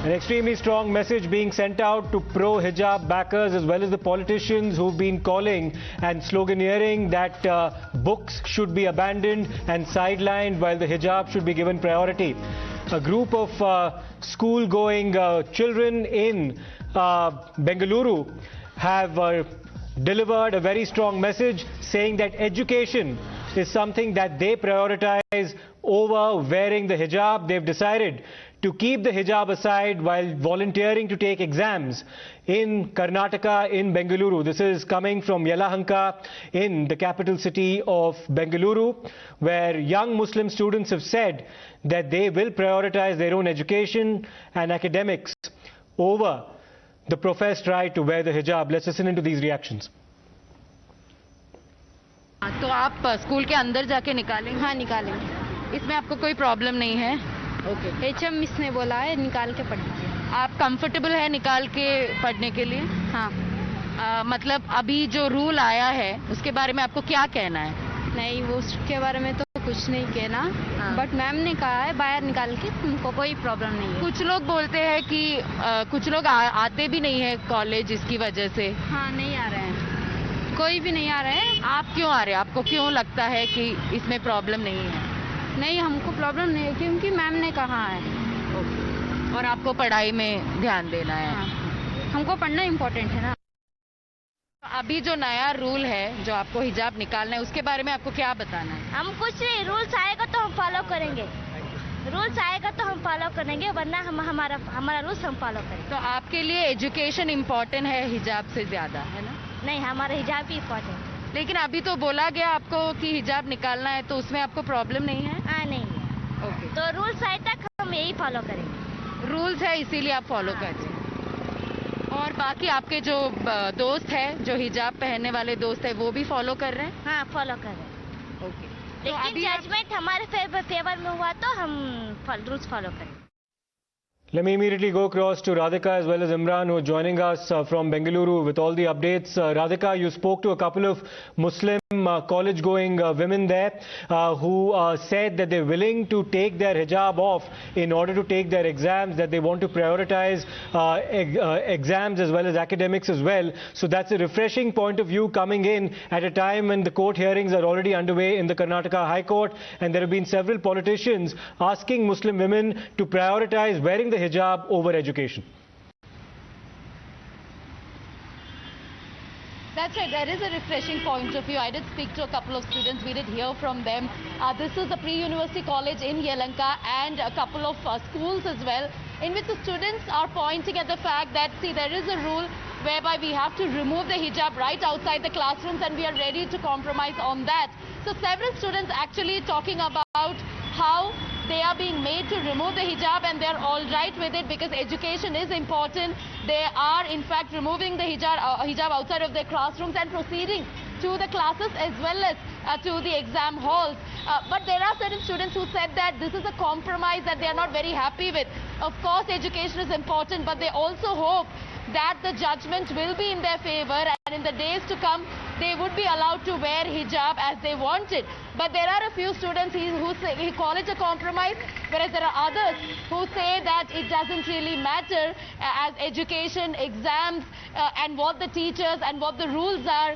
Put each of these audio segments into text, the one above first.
An extremely strong message being sent out to pro-hijab backers as well as the politicians who've been calling and sloganeering that books should be abandoned and sidelined while the hijab should be given priority. A group of school-going children in Bengaluru have delivered a very strong message saying that education is something that they prioritize over wearing the hijab. They've decided to keep the hijab aside while volunteering to take exams in Karnataka, in Bengaluru. This is coming from Yelahanka in the capital city of Bengaluru, where young Muslim students have said that they will prioritize their own education and academics over the professed right to wear the hijab. Let's listen into these reactions. तो आप school के अंदर जाके निकालेंगे? हाँ, निकालेंगे। इसमें आपको कोई प्रॉब्लम नहीं है? ओके। एचएम मिस ने बोला है निकाल के पढ़ लीजिए। आप कंफर्टेबल है निकाल के पढ़ने के लिए? हाँ। मतलब अभी जो रूल आया है उसके बारे में आपको क्या कहना है? नहीं, वो उसके बारे में तो कुछ नहीं कहना, बट मैम ने कहा है बाहर निकाल के तुमको कोई प्रॉब्लम नहीं है। कुछ लोग बोलते हैं कि कुछ लोग आते भी नहीं है कॉलेज इसकी वजह से। हाँ, नहीं आ रहे हैं, कोई भी नहीं आ रहे हैं। आप क्यों आ रहे हैं? आपको क्यों लगता है कि इसमें प्रॉब्लम नहीं है? नहीं, हमको प्रॉब्लम नहीं है क्योंकि मैम ने कहा है। और आपको पढ़ाई में ध्यान देना है। हाँ, हमको पढ़ना इम्पोर्टेंट है ना। अभी जो नया रूल है जो आपको हिजाब निकालना है उसके बारे में आपको क्या बताना है? हम कुछ नहीं, रूल्स आएगा तो हम फॉलो करेंगे। रूल्स आएगा तो हम फॉलो करेंगे, वरना हमारा रूल्स हम फॉलो करेंगे। तो आपके लिए एजुकेशन इम्पोर्टेंट है हिजाब से ज्यादा, है ना? नहीं, हमारा हिजाब भी इम्पोर्टेंट। लेकिन अभी तो बोला गया आपको कि हिजाब निकालना है, तो उसमें आपको प्रॉब्लम नहीं है? हाँ, नहीं है। ओके। तो रूल्स आए तक हम यही फॉलो करेंगे। रूल्स है इसीलिए आप फॉलो करते हैं। और बाकी आपके जो दोस्त है, जो हिजाब पहनने वाले दोस्त है, वो भी फॉलो कर रहे हैं? हाँ, फॉलो कर रहे हैं। ओके। लेकिन जजमेंट हमारे फेवर में हुआ तो हम रूल्स फॉलो करेंगे। Let me immediately go across to Radhika as well as Imran, who are joining us from Bengaluru with all the updates. Radhika, you spoke to a couple of Muslim college-going women there who said that they're willing to take their hijab off in order to take their exams, that they want to prioritize exams as well as academics as well. So that's a refreshing point of view coming in at a time when the court hearings are already underway in the Karnataka High Court, and there have been several politicians asking Muslim women to prioritize wearing the hijab over education. That's right, there is a refreshing point of view. I did speak to a couple of students, we did hear from them. This is a pre-university college in Yelahanka and a couple of schools as well, in which the students are pointing at the fact that, see, there is a rule whereby we have to remove the hijab right outside the classrooms, and we are ready to compromise on that. So several students actually talking about how they are being made to remove the hijab, and they're all right with it because education is important. They are in fact removing the hijab outside of their classrooms and proceeding to the classes as well as to the exam halls. But there are certain students who said that this is a compromise that they are not very happy with. Of course, education is important, but they also hope that the judgment will be in their favor, and in the days to come they would be allowed to wear hijab as they wanted. But there are a few students who call it a compromise, whereas there are others who say that it doesn't really matter, as education, exams and what the teachers and what the rules are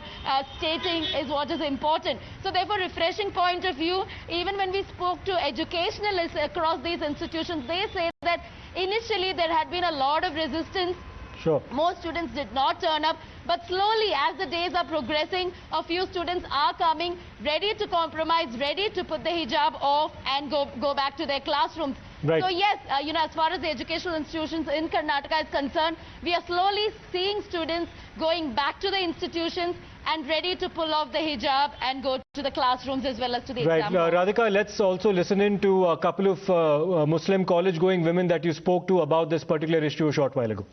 stating is what is important. So therefore, refreshing point of view. Even when we spoke to educationalists across these institutions, they say that initially there had been a lot of resistance. Sure. Most students did not turn up, but slowly as the days are progressing, a few students are coming ready to compromise, ready to put the hijab off and go back to their classrooms. Right. So yes, as far as the educational institutions in Karnataka is concerned, we are slowly seeing students going back to the institutions and ready to pull off the hijab and go to the classrooms as well as to the exam. Right. Radhika, let's also listen in to a couple of Muslim college-going women that you spoke to about this particular issue a short while ago.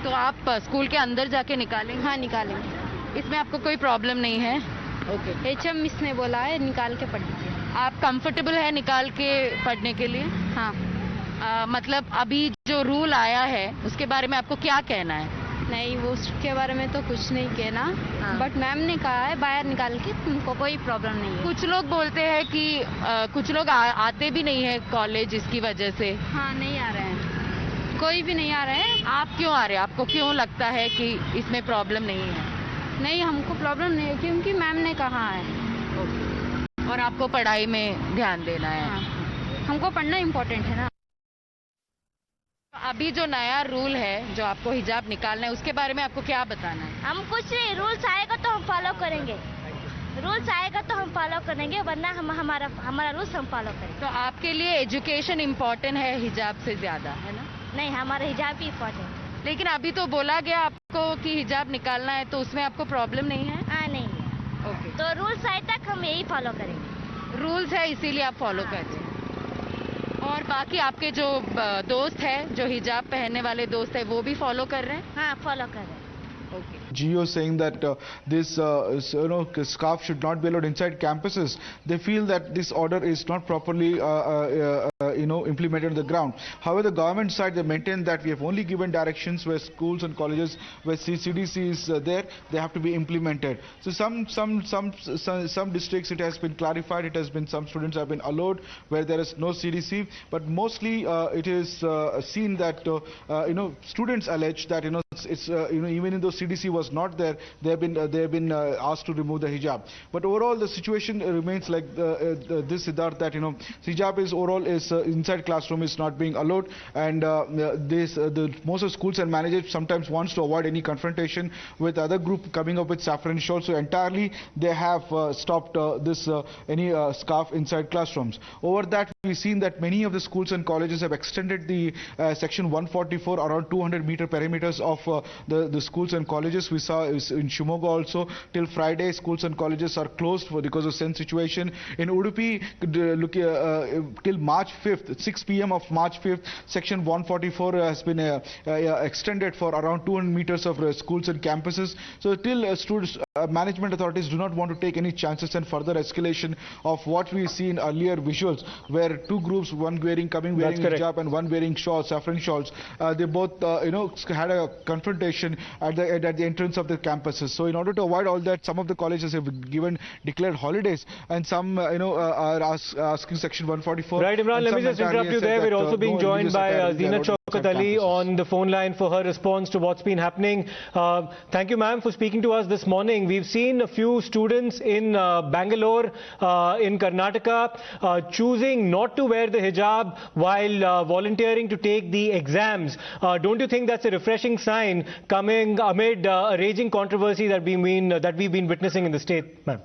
तो आप school के अंदर जाके निकालेंगे? हाँ, निकालेंगे। इसमें आपको कोई प्रॉब्लम नहीं है? ओके। एचएम मिस ने बोला है निकाल के पढ़ लीजिए। आप कंफर्टेबल है निकाल के पढ़ने के लिए? हाँ। मतलब अभी जो रूल आया है उसके बारे में आपको क्या कहना है? नहीं वो उसके बारे में तो कुछ नहीं कहना, बट मैम ने कहा है बाहर निकाल के तुमको कोई प्रॉब्लम नहीं है। कुछ लोग बोलते हैं कि कुछ लोग आते भी नहीं है कॉलेज इसकी वजह से। हाँ नहीं आ रहे हैं, कोई भी नहीं आ रहे हैं। आप क्यों आ रहे हैं? आपको क्यों लगता है कि इसमें प्रॉब्लम नहीं है? नहीं हमको प्रॉब्लम नहीं है क्योंकि मैम ने कहा है। और आपको पढ़ाई में ध्यान देना है। हाँ, हमको पढ़ना इम्पोर्टेंट है ना। अभी जो नया रूल है जो आपको हिजाब निकालना है उसके बारे में आपको क्या बताना है? हम कुछ नहीं, रूल्स आएगा तो हम फॉलो करेंगे। रूल्स आएगा तो हम फॉलो करेंगे, वरना हमारा रूल्स हम फॉलो करेंगे। तो आपके लिए एजुकेशन इम्पोर्टेंट है हिजाब से ज्यादा, है ना? नहीं, हमारा हिजाब भी इम्पोर्टेंट। लेकिन अभी तो बोला गया आपको कि हिजाब निकालना है, तो उसमें आपको प्रॉब्लम नहीं है? हाँ नहीं, ओके। तो रूल्स आए तक हम यही फॉलो करेंगे। रूल्स है इसीलिए आप फॉलो करते हैं। और बाकी आपके जो दोस्त है, जो हिजाब पहनने वाले दोस्त है, वो भी फॉलो कर रहे हैं? हाँ फॉलो कर रहे हैं। Okay. GO saying that this scarf should not be allowed inside campuses. They feel that this order is not properly implemented on the ground. However, the government side, they maintain that we have only given directions where schools and colleges where CDC is there, they have to be implemented. So some districts it has been clarified, it has been some students have been allowed where there is no CDC, but mostly it is seen that students allege that it's even in those CDC was not there, they have been asked to remove the hijab. But overall the situation remains like this, Siddharth, that hijab is overall is inside classroom is not being allowed, and most of schools and managers sometimes wants to avoid any confrontation with other group coming up with saffron shawl, so entirely they have stopped any scarf inside classrooms. Over that we've seen that many of the schools and colleges have extended the section 144 around 200-meter perimeters of the schools and colleges. We saw in Shimoga also till Friday schools and colleges are closed because of same situation. In Udupi till March 5th, 6 p.m. of March 5th, section 144 has been extended for around 200 meters of schools and campuses. So till students, management authorities do not want to take any chances and further escalation of what we see in earlier visuals, where two groups, one wearing hijab and one wearing shawls, saffron shawls, they both had a confrontation at the entrance of the campuses. So in order to avoid all that, some of the colleges have declared holidays, and some are asking section 144. Right, Imran, let me just interrupt you there. We're also being joined by Zina Chaukat Ali on the phone line for her response to what's been happening. Thank you, ma'am, for speaking to us this morning. We've seen a few students in Bangalore, in Karnataka, choosing not to wear the hijab while volunteering to take the exams. Don't you think that's a refreshing sign coming amid a raging controversy that we've been witnessing in the state, ma'am?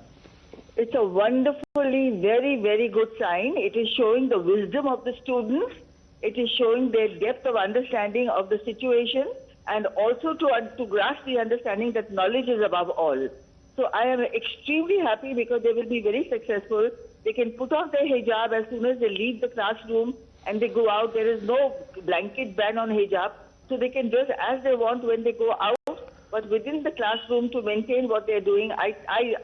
It's a wonderfully, very, very good sign. It is showing the wisdom of the students. It is showing their depth of understanding of the situation, and also to grasp the understanding that knowledge is above all. So I am extremely happy because they will be very successful. They can put off their hijab as soon as they leave the classroom and they go out. There is no blanket ban on hijab. So they can dress as they want when they go out, but within the classroom to maintain what they're doing. I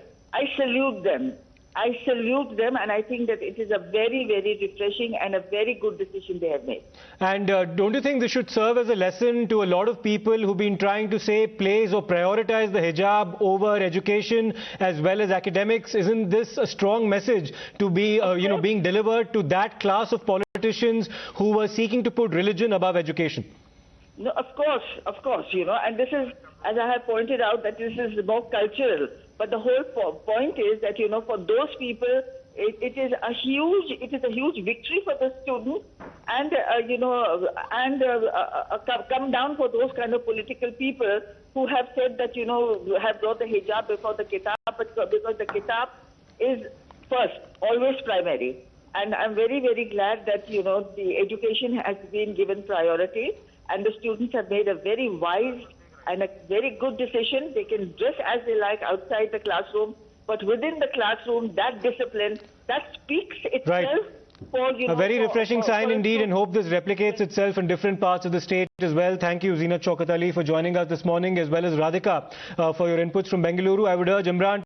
salute them. I salute them, and I think that it is a very, very refreshing and a very good decision they have made. And don't you think this should serve as a lesson to a lot of people who've been trying to say place or prioritize the hijab over education as well as academics? Isn't this a strong message to be, being delivered to that class of politicians who were seeking to put religion above education? No, of course, and this is, as I have pointed out, that this is more cultural. But the whole point is that, for those people, it is a huge victory for the students, and come down for those kind of political people who have said that, have brought the hijab before the kitab, because the kitab is first, always primary. And I'm very, very glad that, the education has been given priority, and the students have made a very wise and a very good decision. They can dress as they like outside the classroom, but within the classroom, that discipline, that speaks itself. Right. A very refreshing sign indeed, and hope this replicates itself in different parts of the state as well. Thank you, Zina Chaukat Ali, for joining us this morning, as well as Radhika for your inputs from Bengaluru. I would urge Imran